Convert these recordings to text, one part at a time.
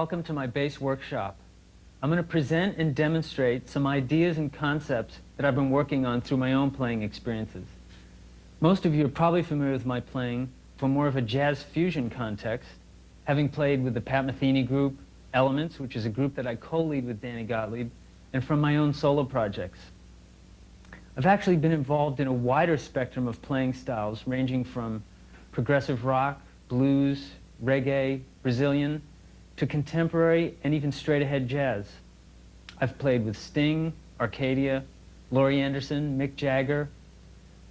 welcome to my bass workshop. I'm going to present and demonstrate some ideas and concepts that I've been working on through my own playing experiences. Most of you are probably familiar with my playing from more of a jazz fusion context, having played with the Pat Metheny group, Elements, which is a group that I co-lead with Danny Gottlieb, and from my own solo projects. I've actually been involved in a wider spectrum of playing styles, ranging from progressive rock, blues, reggae, Brazilian, to contemporary and even straight-ahead jazz. I've played with Sting, Arcadia, Laurie Anderson, Mick Jagger,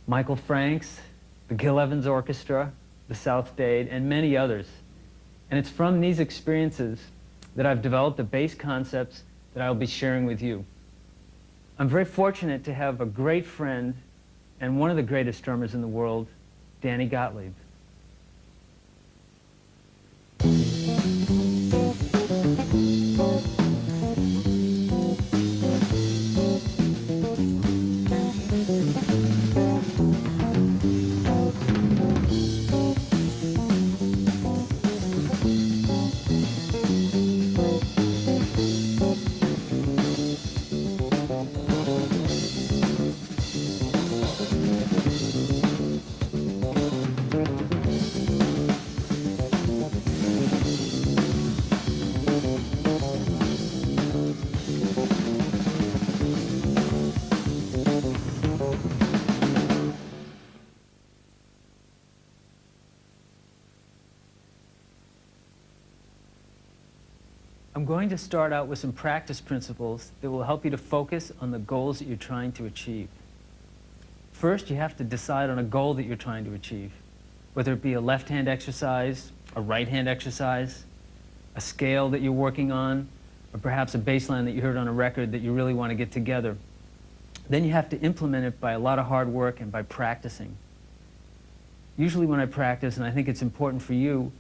Michael Franks, the Gil Evans Orchestra, the South Dade, and many others. And it's from these experiences that I've developed the bass concepts that I'll be sharing with you. I'm very fortunate to have a great friend and one of the greatest drummers in the world, Danny Gottlieb. I'm going to start out with some practice principles that will help you to focus on the goals that you're trying to achieve. First, you have to decide on a goal that you're trying to achieve, whether it be a left-hand exercise, a right-hand exercise, a scale that you're working on, or perhaps a bass line that you heard on a record that you really want to get together. Then you have to implement it by a lot of hard work and by practicing. Usually when I practice, and I think it's important for you,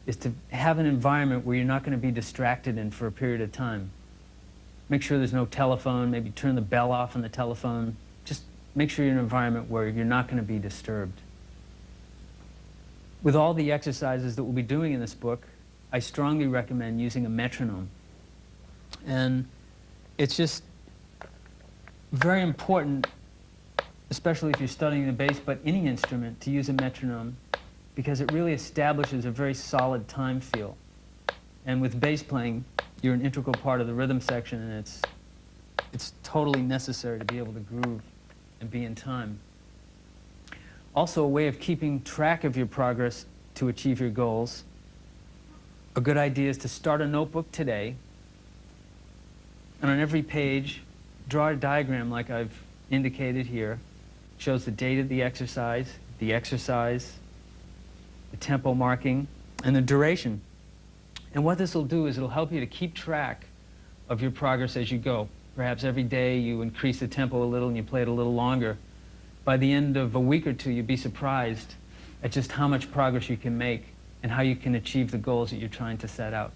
is to have an environment where you're not going to be distracted in for a period of time. Make sure there's no telephone, maybe turn the bell off on the telephone. Just make sure you're in an environment where you're not going to be disturbed. With all the exercises that we'll be doing in this book, I strongly recommend using a metronome. And it's just very important, especially if you're studying the bass, but any instrument, to use a metronome, because it really establishes a very solid time feel. And with bass playing, you're an integral part of the rhythm section, and it's totally necessary to be able to groove and be in time. Also, a way of keeping track of your progress to achieve your goals. A good idea is to start a notebook today, and on every page, draw a diagram like I've indicated here. It shows the date of the exercise, the tempo marking, and the duration. And what this will do is it'll help you to keep track of your progress as you go. Perhaps every day you increase the tempo a little and you play it a little longer. By the end of a week or two, you'd be surprised at just how much progress you can make and how you can achieve the goals that you're trying to set out.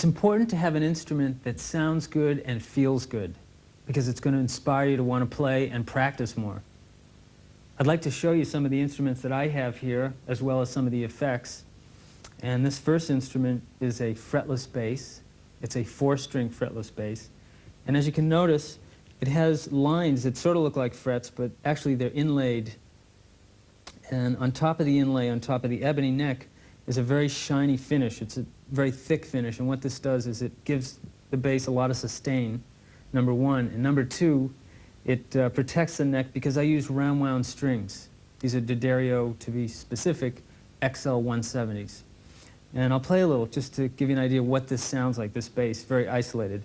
It's important to have an instrument that sounds good and feels good, because it's going to inspire you to want to play and practice more. I'd like to show you some of the instruments that I have here, as well as some of the effects. And this first instrument is a fretless bass. It's a 4-string fretless bass. And as you can notice, it has lines that sort of look like frets, but actually they're inlaid. And on top of the inlay, on top of the ebony neck, is a very shiny finish. It's a very thick finish. And what this does is it gives the bass a lot of sustain, number one. And number two, it protects the neck because I use round-wound strings. These are D'Addario, to be specific, XL 170s. And I'll play a little just to give you an idea of what this sounds like, this bass, very isolated.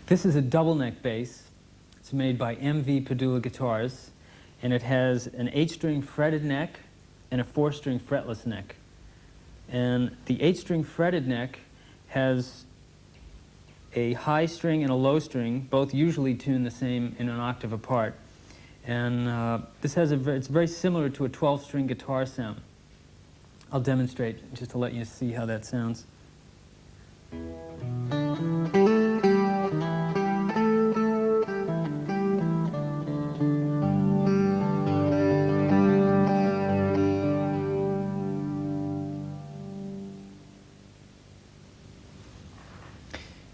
This is a double neck bass. It's made by MV Padula Guitars, and it has an 8-string fretted neck and a 4-string fretless neck. And the 8-string fretted neck has a high string and a low string, both usually tuned the same in an octave apart. And this has it's very similar to a 12-string guitar sound. I'll demonstrate just to let you see how that sounds.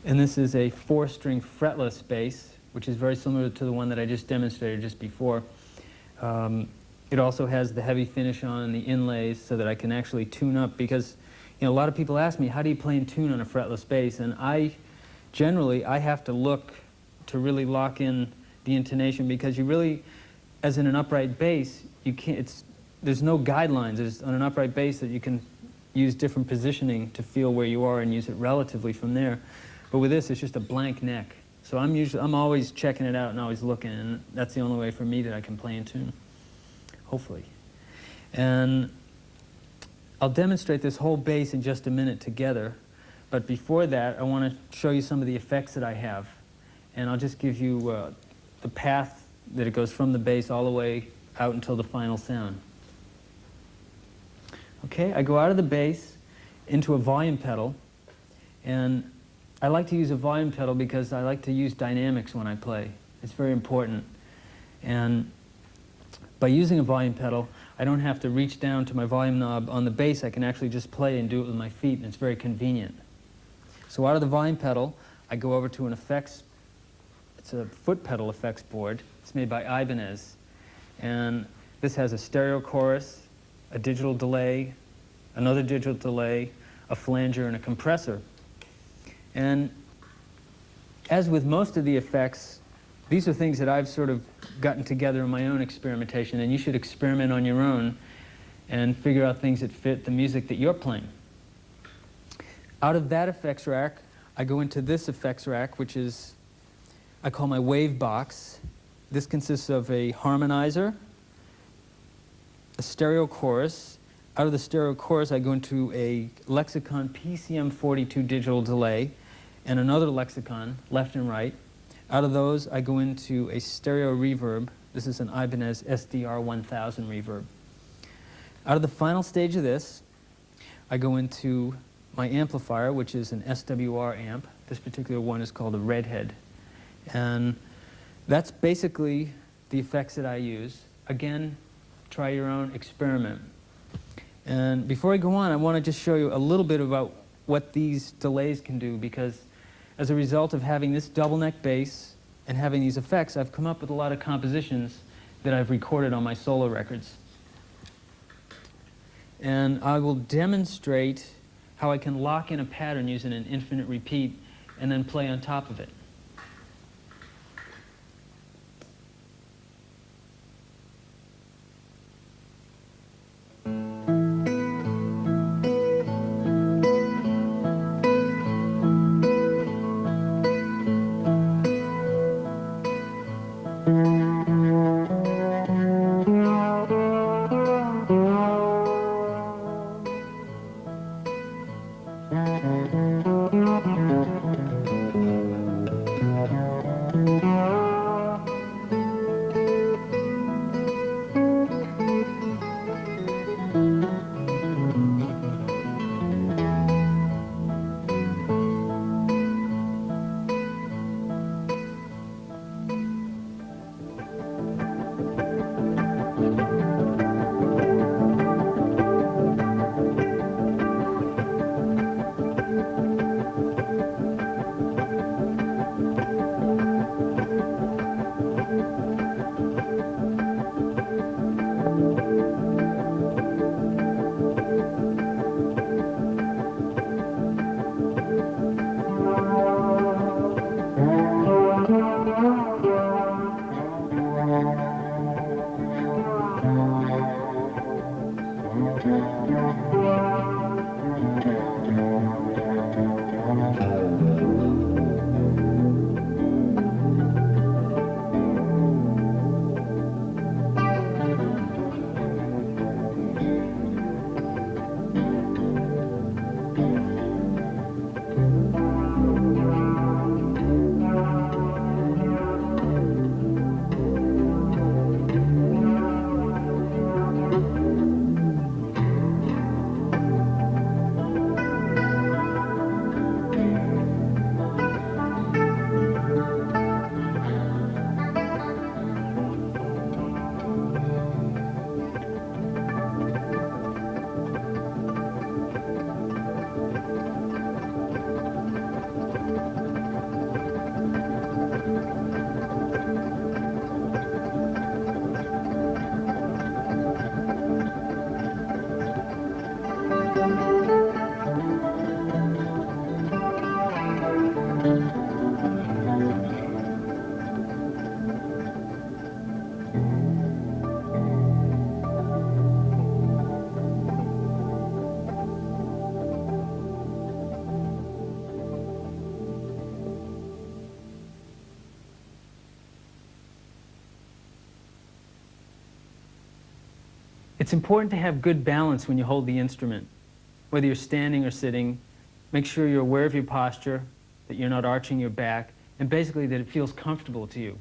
And this is a 4-string fretless bass, which is very similar to the one that I just demonstrated just before. It also has the heavy finish on the inlays so that I can actually tune up, because a lot of people ask me, how do you play and tune on a fretless bass? And generally, I have to look to really lock in the intonation, because you really, as in an upright bass, you can't, there's no guidelines. There's, on an upright bass, that you can use different positioning to feel where you are and use it relatively from there. But with this, it's just a blank neck. So I'm always checking it out and always looking, and that's the only way for me that I can play in tune, hopefully. And I'll demonstrate this whole bass in just a minute together, but before that, I want to show you some of the effects that I have. And I'll just give you the path that it goes from the bass all the way out until the final sound. Okay, I go out of the bass into a volume pedal, and I like to use a volume pedal because I like to use dynamics when I play. It's very important. And by using a volume pedal, I don't have to reach down to my volume knob on the bass. I can actually just play and do it with my feet, and it's very convenient. So out of the volume pedal, I go over to an effects, it's a foot pedal effects board. It's made by Ibanez. And this has a stereo chorus, a digital delay, another digital delay, a flanger, and a compressor. And as with most of the effects, these are things that I've sort of gotten together in my own experimentation, and you should experiment on your own and figure out things that fit the music that you're playing. Out of that effects rack, I go into this effects rack, which is, I call my wave box. This consists of a harmonizer, a stereo chorus. Out of the stereo chorus, I go into a Lexicon PCM42 digital delay, and another Lexicon, left and right. Out of those, I go into a stereo reverb. This is an Ibanez SDR 1000 reverb. Out of the final stage of this, I go into my amplifier, which is an SWR amp. This particular one is called a Redhead. And that's basically the effects that I use. Again, try your own, experiment. And before I go on, I want to just show you a little bit about what these delays can do, because as a result of having this double neck bass and having these effects, I've come up with a lot of compositions that I've recorded on my solo records. And I will demonstrate how I can lock in a pattern using an infinite repeat and then play on top of it. It's important to have good balance when you hold the instrument. Whether you're standing or sitting, make sure you're aware of your posture, that you're not arching your back, and basically that it feels comfortable to you.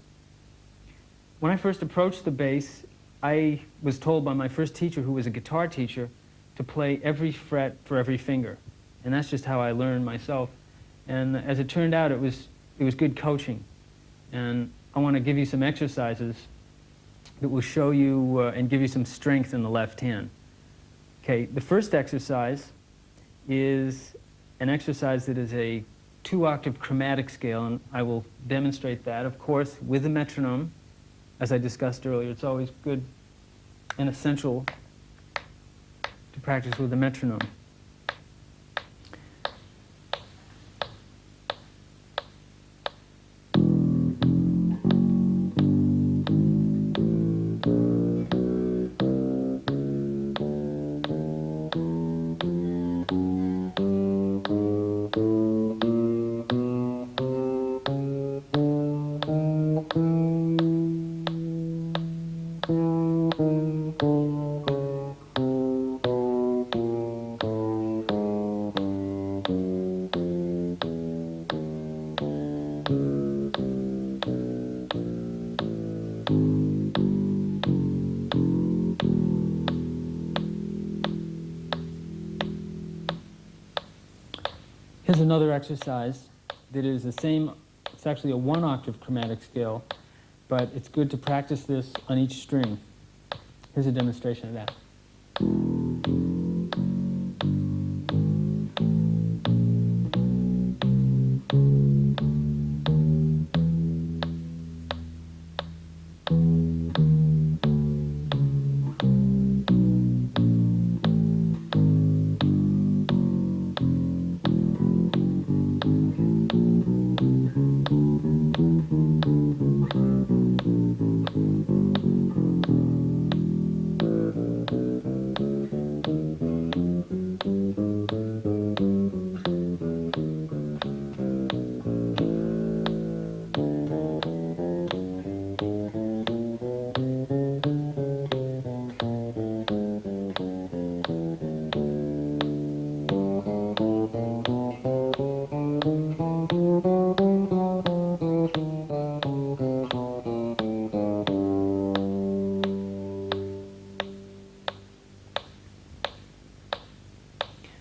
When I first approached the bass, I was told by my first teacher, who was a guitar teacher, to play every fret for every finger. And that's just how I learned myself. And as it turned out, it was good coaching. And I want to give you some exercises that will show you and give you some strength in the left hand. Okay, the first exercise is an exercise that is a 2-octave chromatic scale, and I will demonstrate that, of course, with a metronome. As I discussed earlier, it's always good and essential to practice with a metronome. Here's another exercise that is the same. It's actually a 1-octave chromatic scale, but it's good to practice this on each string. Here's a demonstration of that.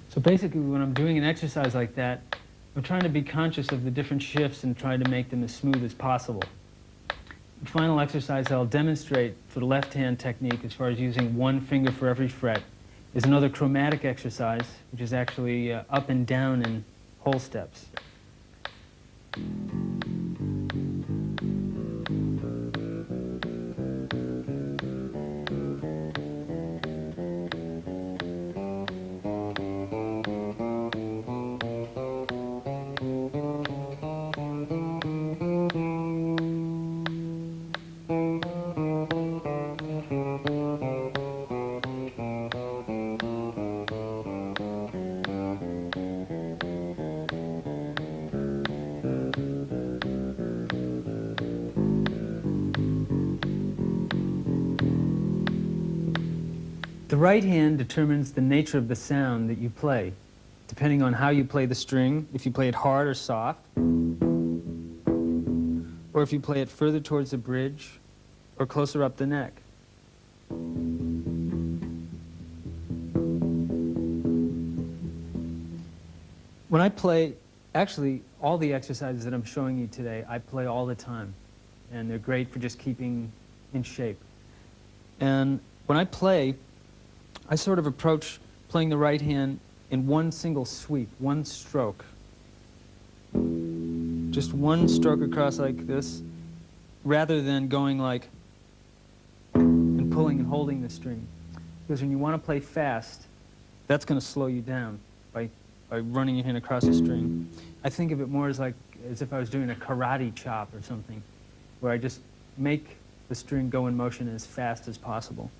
So basically, when I'm doing an exercise like that, I'm trying to be conscious of the different shifts and try to make them as smooth as possible. The final exercise I'll demonstrate for the left-hand technique, as far as using one finger for every fret, is another chromatic exercise, which is actually up and down in whole steps. The right hand determines the nature of the sound that you play, depending on how you play the string, if you play it hard or soft, or if you play it further towards the bridge or closer up the neck. When I play, actually, all the exercises that I'm showing you today, I play all the time, and they're great for just keeping in shape. And when I play, I sort of approach playing the right hand in one single sweep, one stroke. Just one stroke across like this, rather than going like and pulling and holding the string. Because when you want to play fast, that's going to slow you down by running your hand across the string. I think of it more as if I was doing a karate chop or something, where I just make the string go in motion as fast as possible.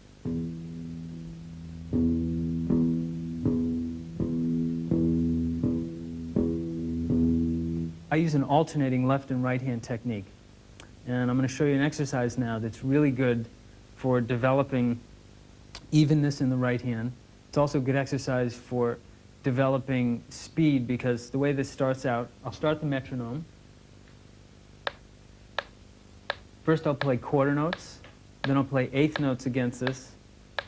I use an alternating left and right hand technique. And I'm going to show you an exercise now that's really good for developing evenness in the right hand. It's also a good exercise for developing speed, because the way this starts out, I'll start the metronome. First I'll play quarter notes, then I'll play eighth notes against this,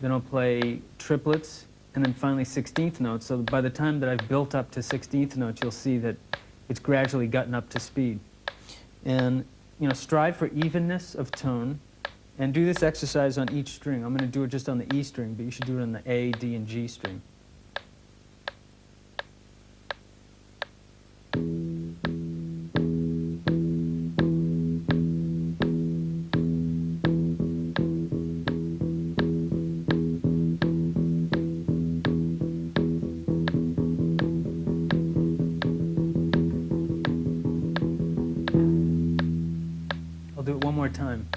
then I'll play triplets, and then finally 16th notes. So by the time that I've built up to 16th notes, you'll see that it's gradually gotten up to speed. And strive for evenness of tone, and do this exercise on each string. I'm going to do it just on the E string, but you should do it on the A, D, and G string. I'll do it one more time.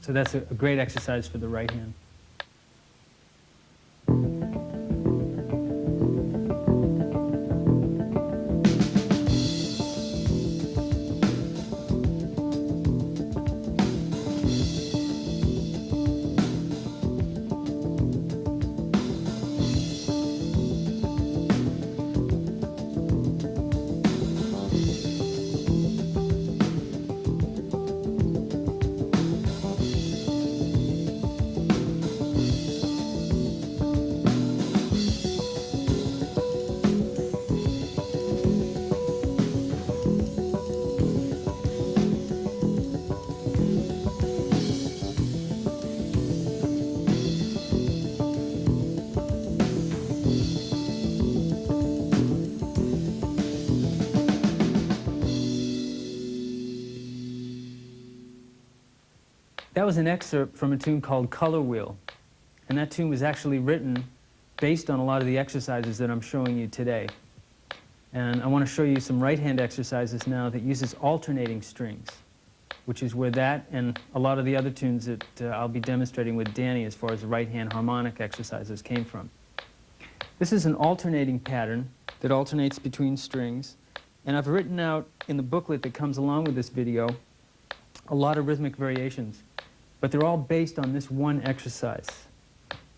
So that's a great exercise for the right hand. That was an excerpt from a tune called Color Wheel, and that tune was actually written based on a lot of the exercises that I'm showing you today. And I want to show you some right-hand exercises now that uses alternating strings, which is where that and a lot of the other tunes that I'll be demonstrating with Danny as far as right-hand harmonic exercises came from. This is an alternating pattern that alternates between strings, and I've written out in the booklet that comes along with this video a lot of rhythmic variations, but they're all based on this one exercise.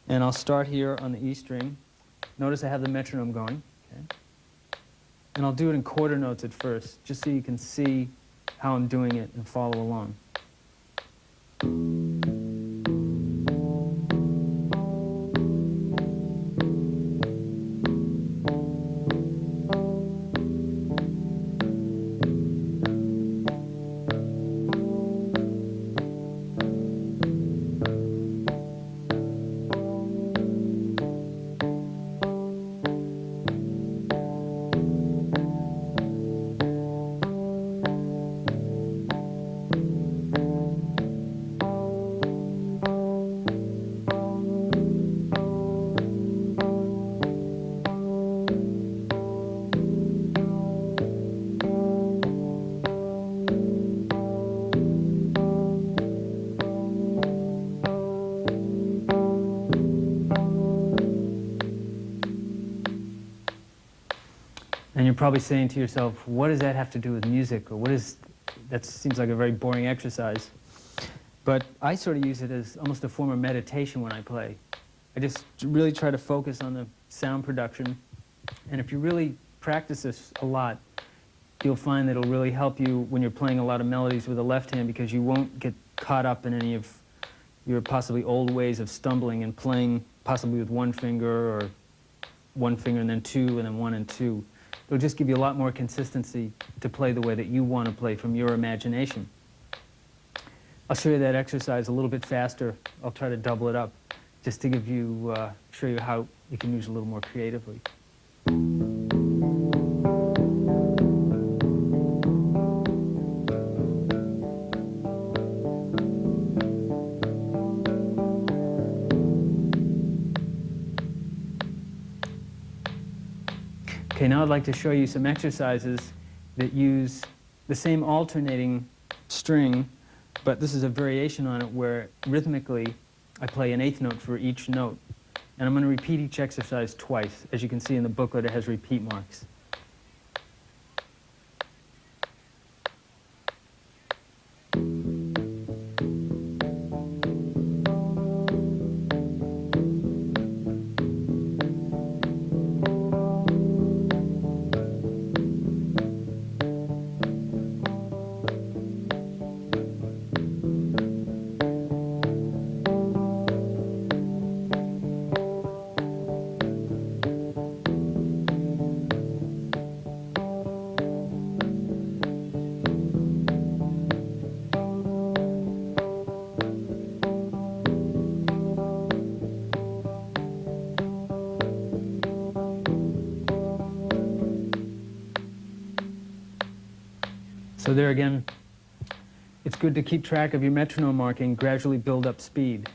And I'll start here on the E string. Notice I have the metronome going. Okay? And I'll do it in quarter notes at first, just so you can see how I'm doing it and follow along. And you're probably saying to yourself, what does that have to do with music? Or that seems like a very boring exercise. But I sort of use it as almost a form of meditation when I play. I just really try to focus on the sound production. And if you really practice this a lot, you'll find that it'll really help you when you're playing a lot of melodies with the left hand, because you won't get caught up in any of your possibly old ways of stumbling and playing possibly with one finger, or one finger and then two, and then one and two. It'll just give you a lot more consistency to play the way that you want to play from your imagination. I'll show you that exercise a little bit faster. I'll try to double it up just to give you, show you how you can use it a little more creatively. Okay, now I'd like to show you some exercises that use the same alternating string, but this is a variation on it where rhythmically I play an eighth note for each note. And I'm going to repeat each exercise twice. As you can see in the booklet, it has repeat marks. So there again, it's good to keep track of your metronome marking, gradually build up speed.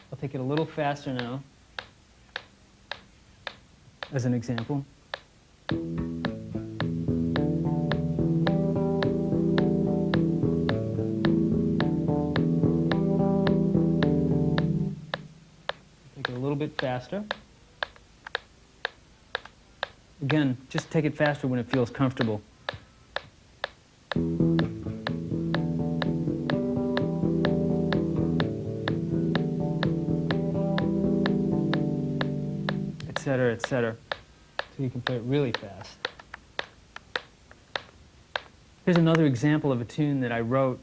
I'll take it a little faster now, as an example. Take it a little bit faster. Again, just take it faster when it feels comfortable. Etc., etc. So you can play it really fast. Here's another example of a tune that I wrote.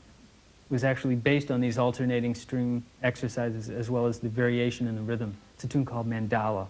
It was actually based on these alternating string exercises as well as the variation in the rhythm. It's a tune called Mandala.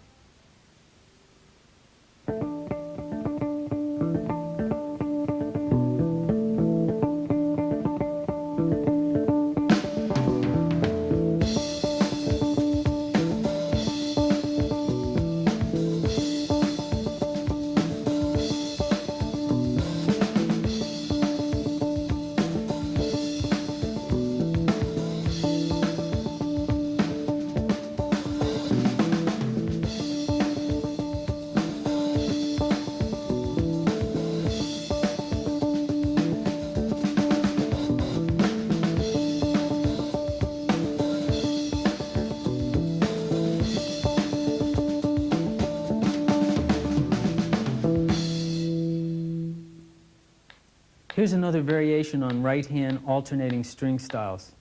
Here's another variation on right-hand alternating string styles.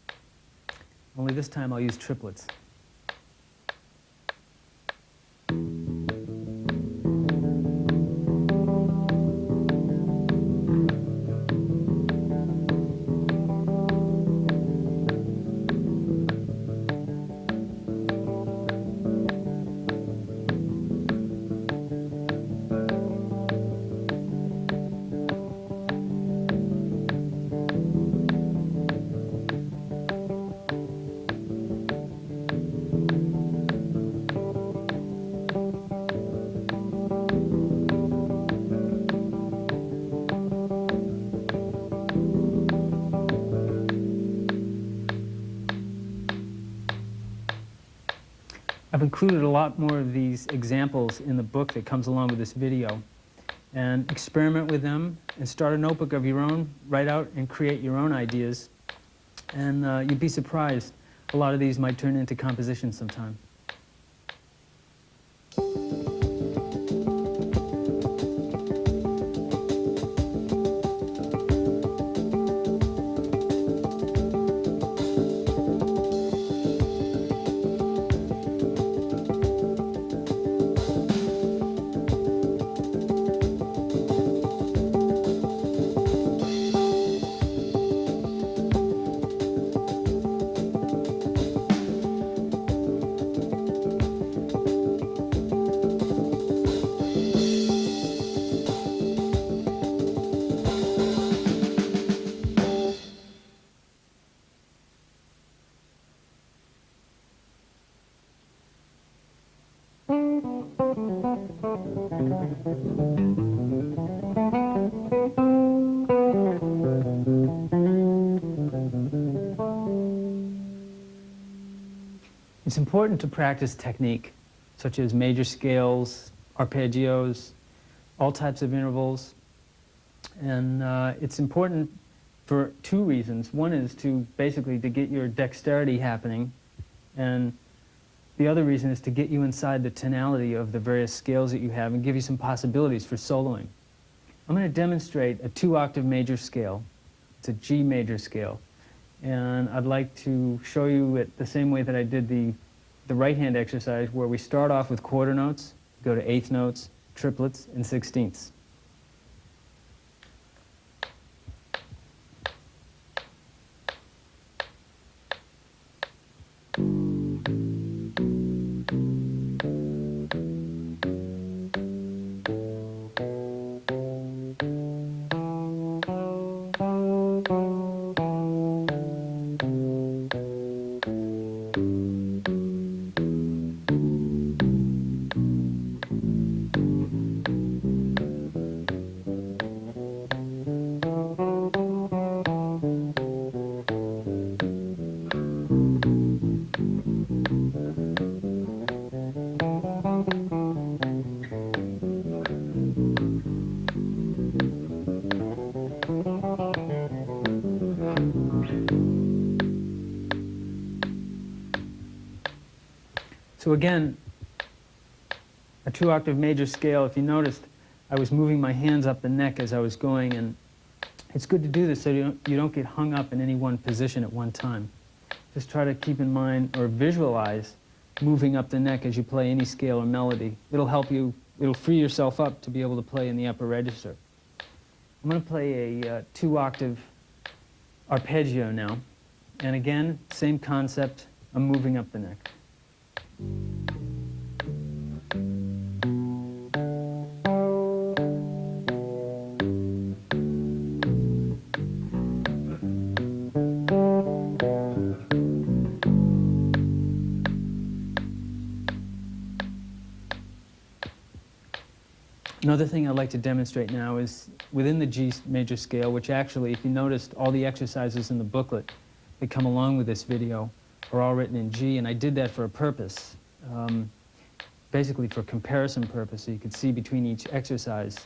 Only this time I'll use triplets. I've included a lot more of these examples in the book that comes along with this video. And experiment with them and start a notebook of your own, write out and create your own ideas. And you'd be surprised. A lot of these might turn into compositions sometime. It's important to practice technique, such as major scales, arpeggios, all types of intervals. And it's important for two reasons. One is to basically to get your dexterity happening, and the other reason is to get you inside the tonality of the various scales that you have and give you some possibilities for soloing. I'm going to demonstrate a 2-octave major scale. It's a G major scale. And I'd like to show you it the same way that I did the right-hand exercise, where we start off with quarter notes, go to eighth notes, triplets, and sixteenths. So again, a 2-octave major scale. If you noticed, I was moving my hands up the neck as I was going, and it's good to do this so you don't get hung up in any one position at one time. Just try to keep in mind or visualize moving up the neck as you play any scale or melody. It'll help you, it'll free yourself up to be able to play in the upper register. I'm going to play a 2-octave arpeggio now. And again, same concept, I'm moving up the neck. Another thing I'd like to demonstrate now is within the G major scale, which actually, if you noticed, all the exercises in the booklet that come along with this video are all written in G, and I did that for a purpose, basically for comparison purpose, so you could see between each exercise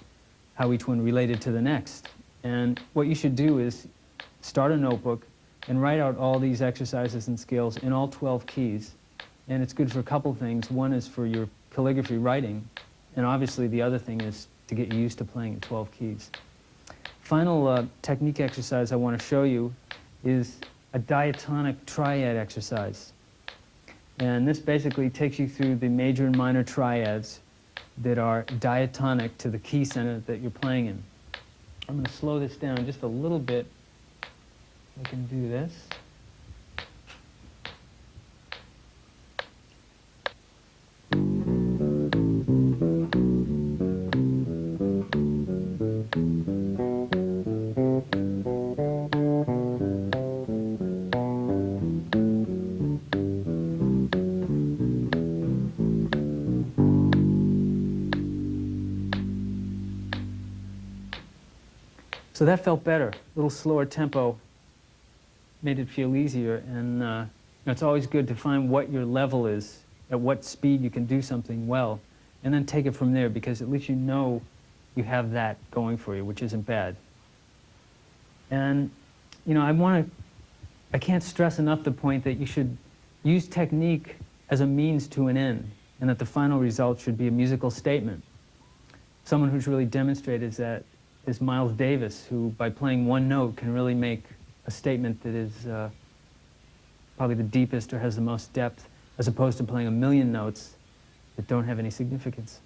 how each one related to the next. And what you should do is start a notebook and write out all these exercises and scales in all 12 keys. And it's good for a couple things. One is for your calligraphy writing, and obviously the other thing is to get you used to playing in 12 keys. Final technique exercise I want to show you is a diatonic triad exercise. And this basically takes you through the major and minor triads that are diatonic to the key center that you're playing in. I'm going to slow this down just a little bit. I can do this. So that felt better. A little slower tempo made it feel easier. And you know, it's always good to find what your level is, at what speed you can do something well, and then take it from there, because at least you know you have that going for you, which isn't bad. And you know, I can't stress enough the point that you should use technique as a means to an end, and that the final result should be a musical statement. Someone who's really demonstrated that is Miles Davis, who by playing one note can really make a statement that is probably the deepest or has the most depth, as opposed to playing a million notes that don't have any significance.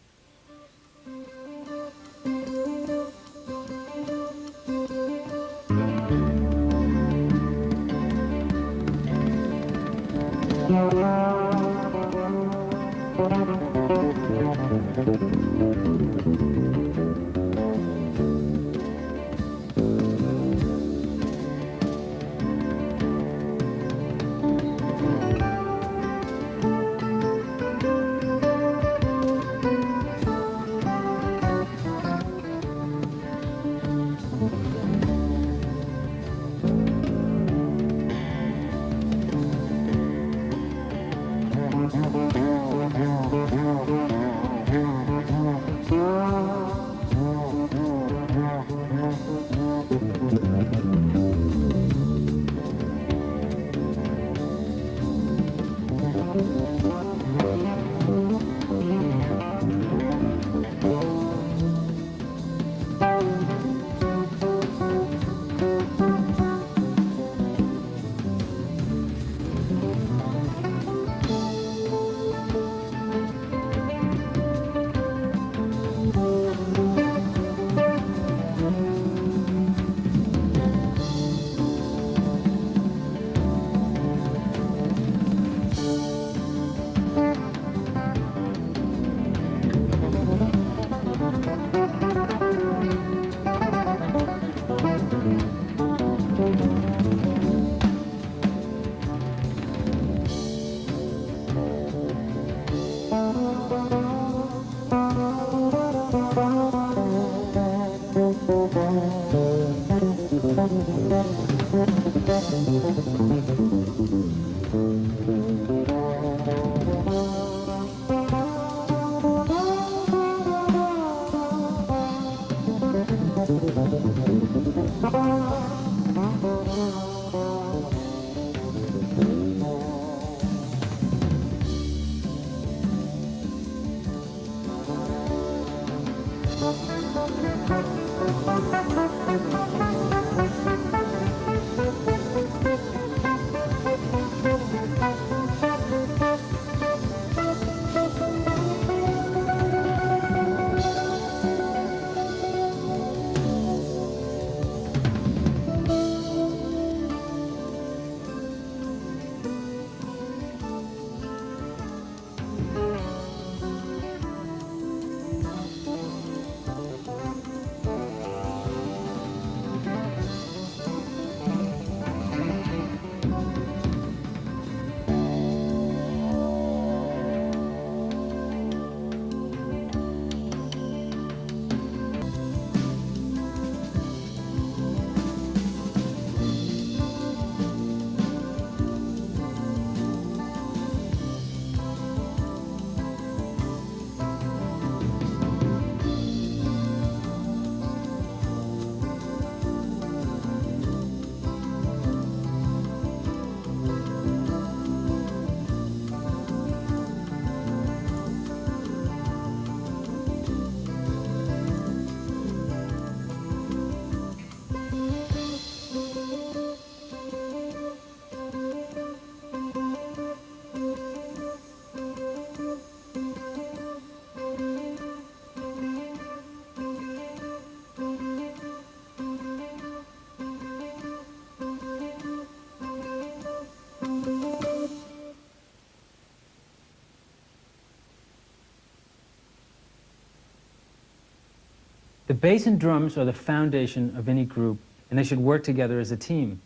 The bass and drums are the foundation of any group, and they should work together as a team.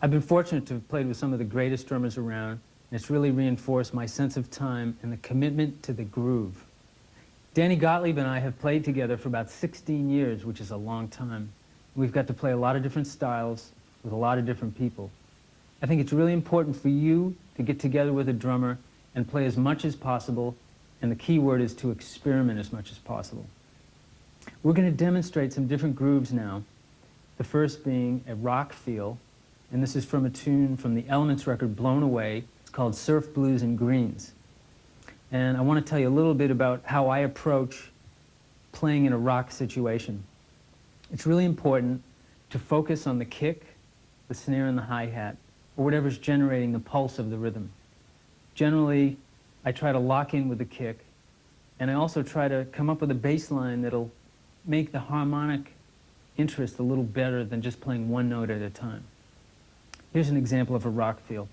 I've been fortunate to have played with some of the greatest drummers around, and it's really reinforced my sense of time and the commitment to the groove. Danny Gottlieb and I have played together for about 16 years, which is a long time. We've got to play a lot of different styles with a lot of different people. I think it's really important for you to get together with a drummer and play as much as possible, and the key word is to experiment as much as possible. We're going to demonstrate some different grooves now, the first being a rock feel, and this is from a tune from the Elements record, Blown Away. It's called Surf, Blues, and Greens. And I want to tell you a little bit about how I approach playing in a rock situation. It's really important to focus on the kick, the snare, and the hi-hat, or whatever's generating the pulse of the rhythm. Generally, I try to lock in with the kick, and I also try to come up with a bass line that'll make the harmonic interest a little better than just playing one note at a time. Here's an example of a rock feel.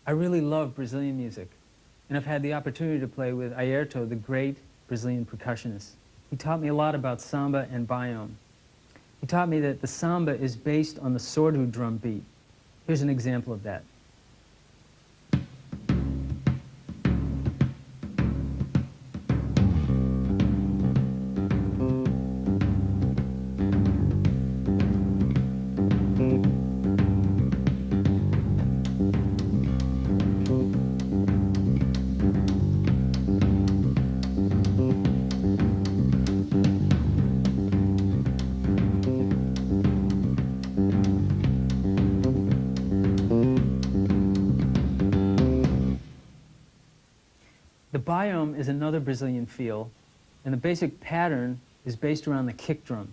I really love Brazilian music, and I've had the opportunity to play with Airto, the great Brazilian percussionist. He taught me a lot about samba and baião. He taught me that the samba is based on the surdo drum beat. Here's an example of that. The biome is another Brazilian feel, and the basic pattern is based around the kick drum.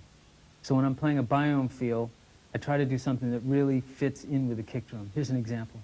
So when I'm playing a biome feel, I try to do something that really fits in with the kick drum. Here's an example.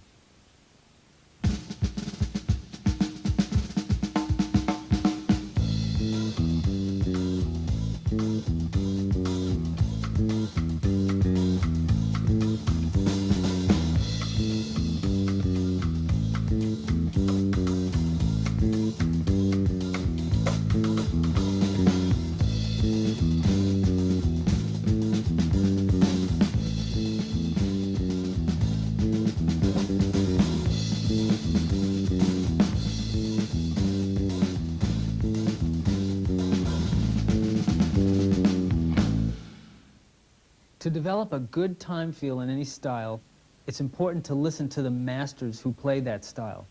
To develop a good time feel in any style, it's important to listen to the masters who play that style.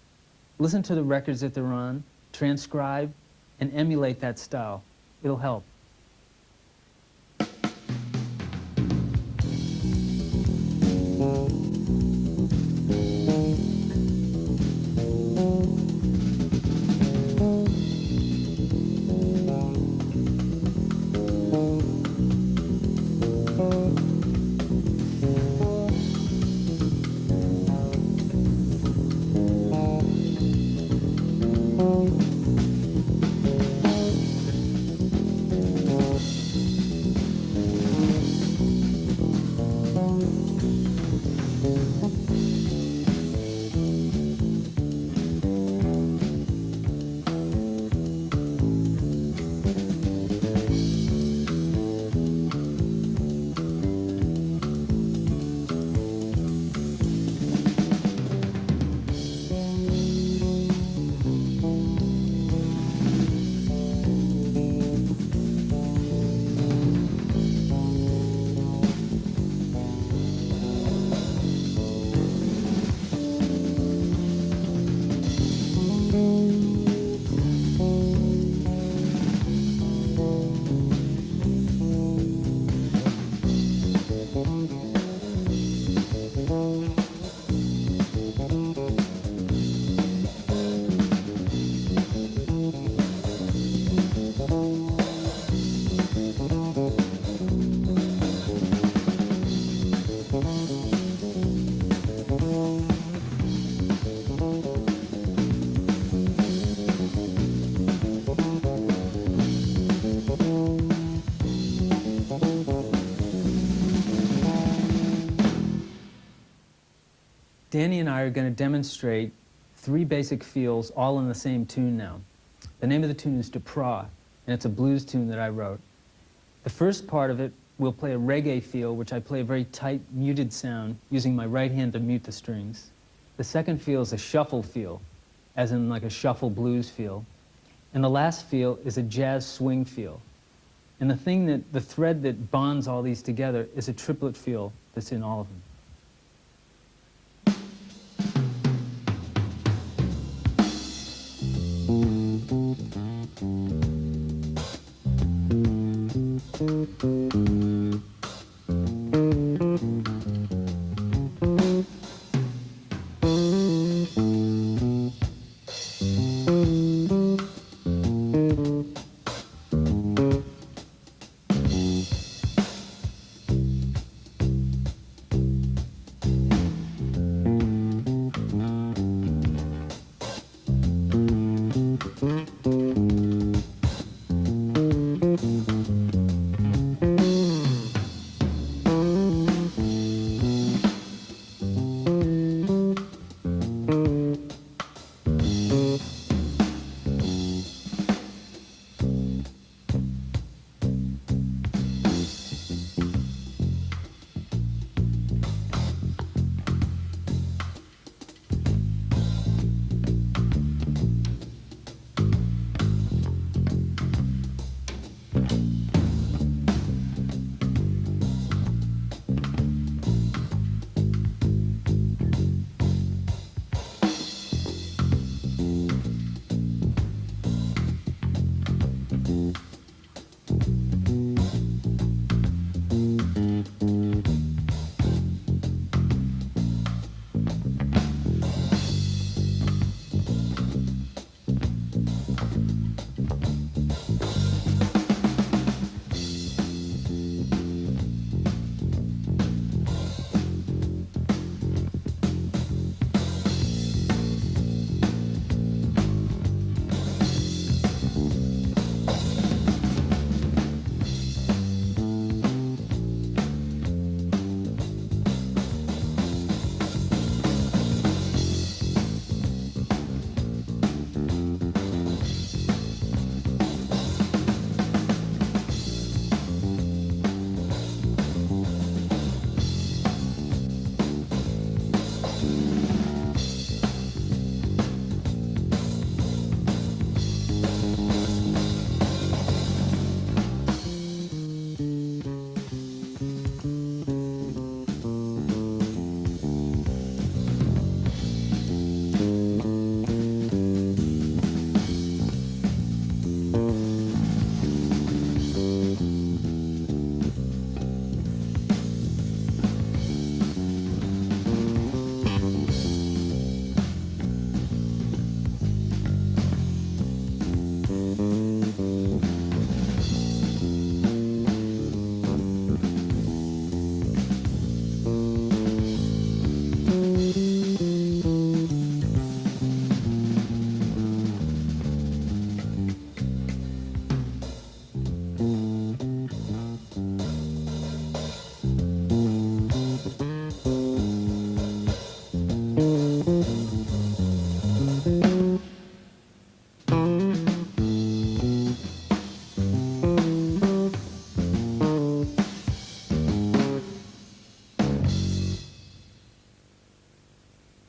Listen to the records that they're on, transcribe, and emulate that style. It'll help. Danny and I are going to demonstrate 3 basic feels all in the same tune now. The name of the tune is De Pra, and it's a blues tune that I wrote. The first part of it, we'll play a reggae feel, which I play a very tight, muted sound, using my right hand to mute the strings. The second feel is a shuffle feel, as in like a shuffle blues feel. And the last feel is a jazz swing feel. And the thread that bonds all these together is a triplet feel that's in all of them.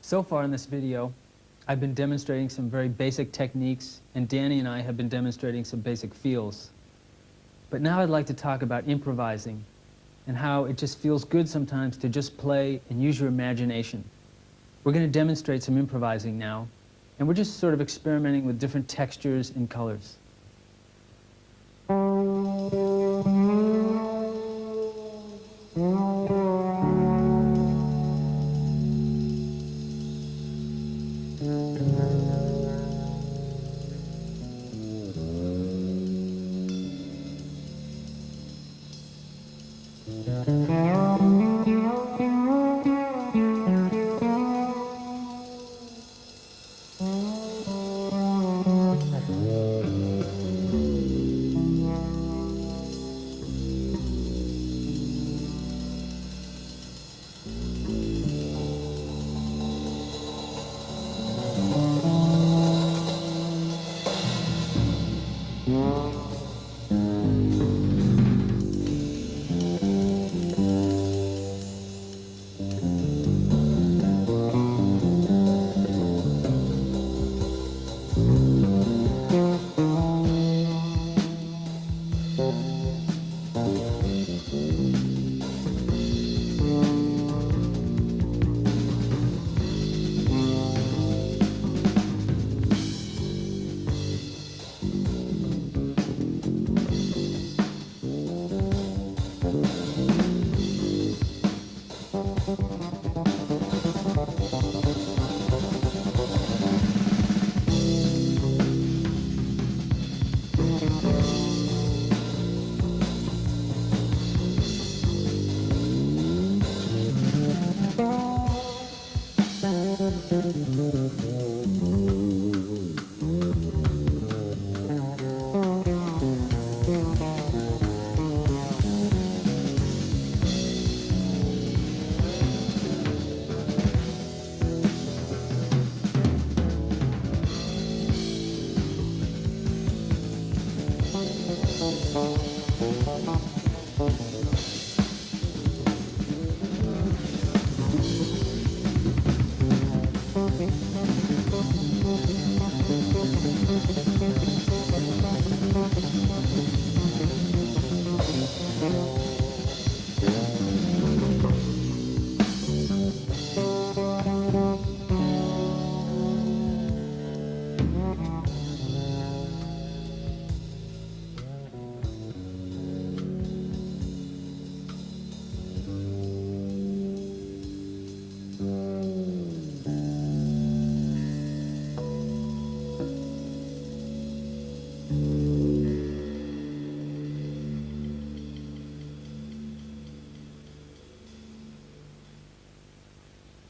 So far in this video, I've been demonstrating some very basic techniques, and Danny and I have been demonstrating some basic feels. But now I'd like to talk about improvising and how it just feels good sometimes to just play and use your imagination. We're going to demonstrate some improvising now, and we're just sort of experimenting with different textures and colors.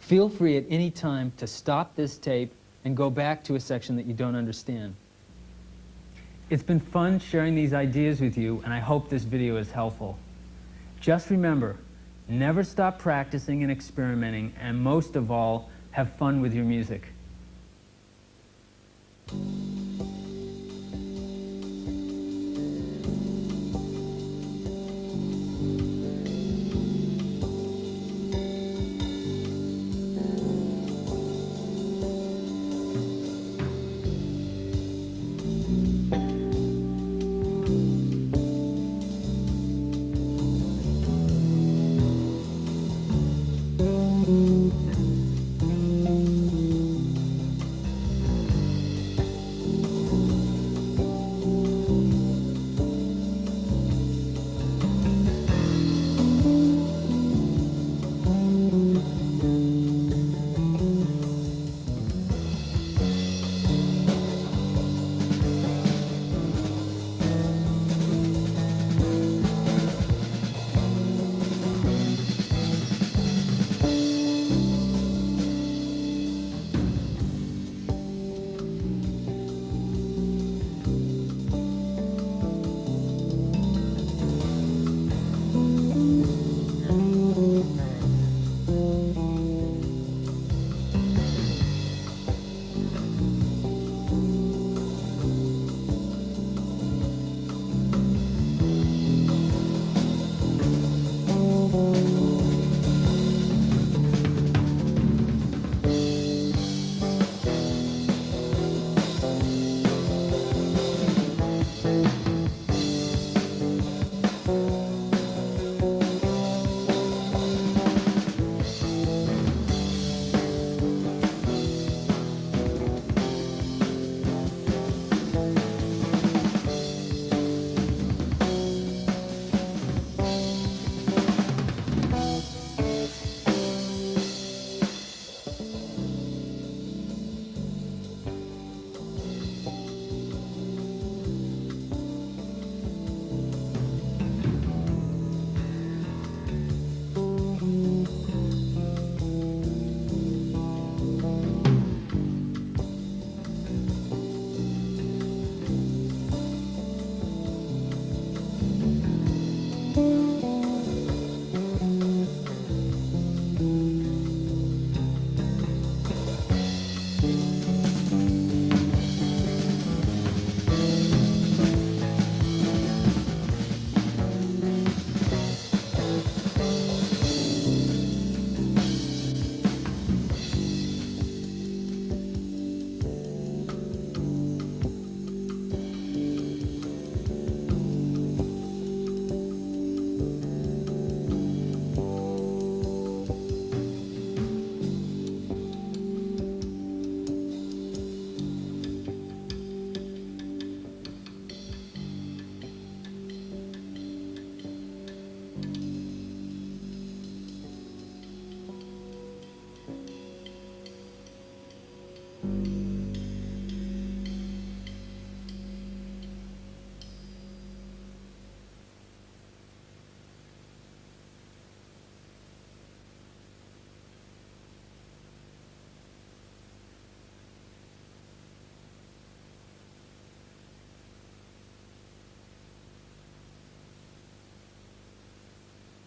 Feel free at any time to stop this tape and go back to a section that you don't understand. It's been fun sharing these ideas with you, and I hope this video is helpful. Just remember, never stop practicing and experimenting, and most of all, have fun with your music.